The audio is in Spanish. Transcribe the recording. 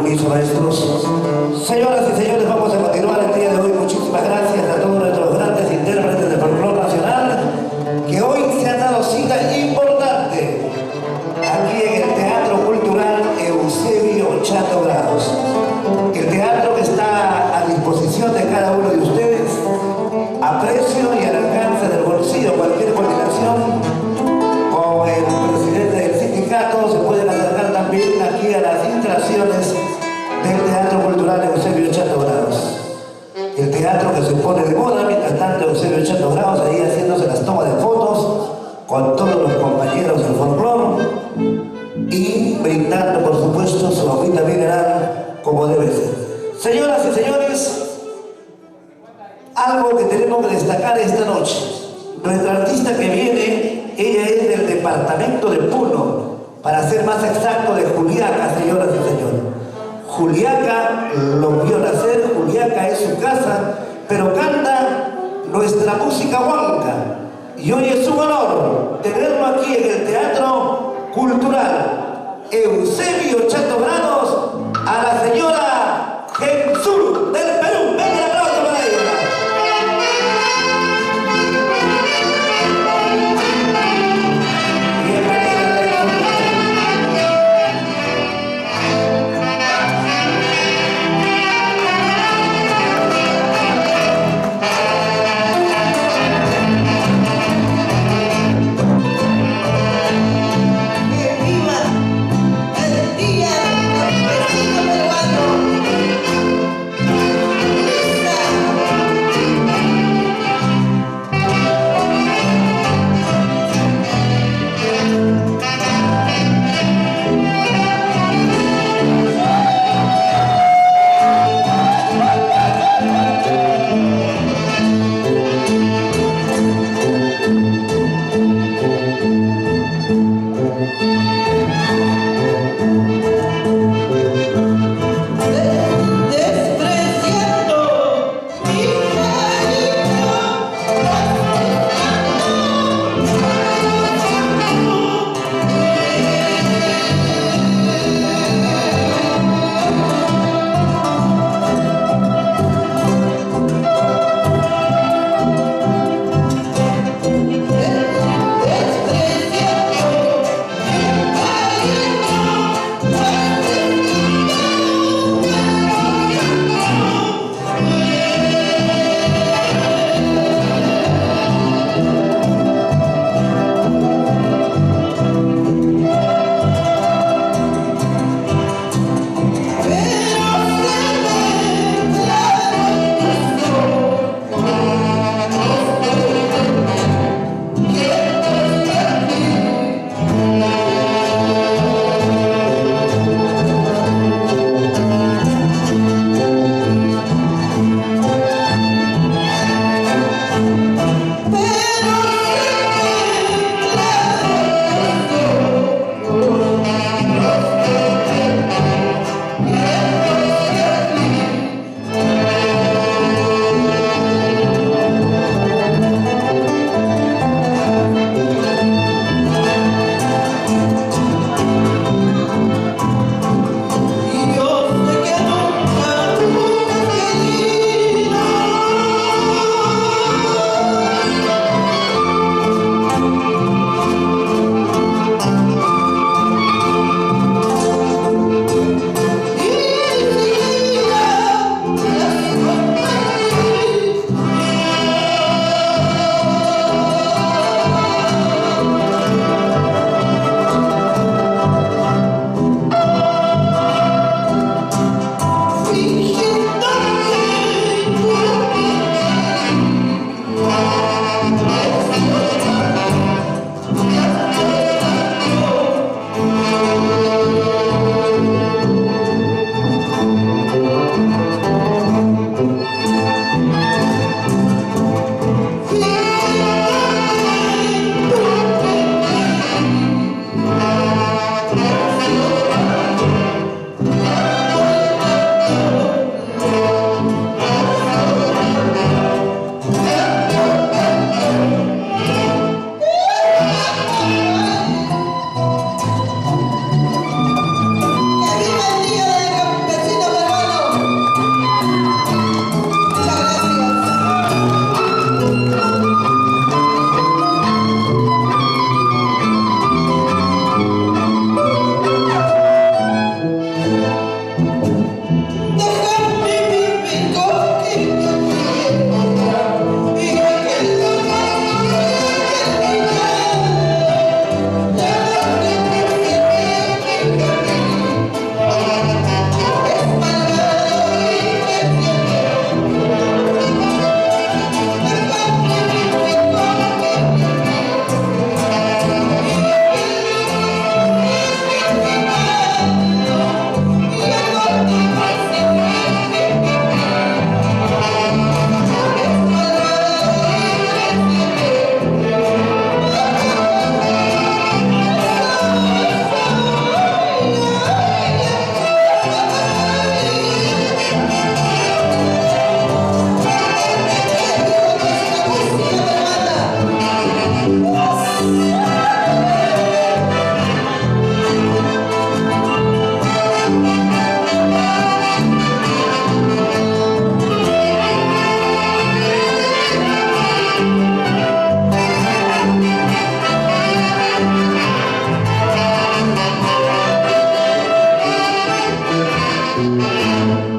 permiso, maestros. Señoras y señores, vamos a continuar el día de hoy. Muchísimas gracias a todos nuestros grandes intérpretes del folclore nacional, que hoy se han dado cita importante aquí en el Teatro Cultural Eusebio Chato Grados. El teatro que está a disposición de cada uno de ustedes, a precio y al alcance del bolsillo. Cualquier coordinación con el presidente del sindicato se pueden acercar también aquí a las instalaciones del Teatro Cultural Eusebio Chato Grados. El teatro que se pone de moda, mientras tanto Eusebio Chato Grados ahí haciéndose las tomas de fotos con todos los compañeros del folclore y brindando, por supuesto, su agüita mineral como debe ser. Señoras y señores, algo que tenemos que destacar esta noche. Nuestra artista que viene, ella es del departamento de Puno, para ser más exacto de Juliaca, señoras y señores. Juliaca lo vio nacer, Juliaca es su casa, pero canta nuestra música huanca. Y hoy es un honor tenerlo aquí en el Teatro Cultural Eusebio Chato Grados, a la señora Gensur del Perú. Venga el aplauso para ella. ¡Que viva el Día Thank you.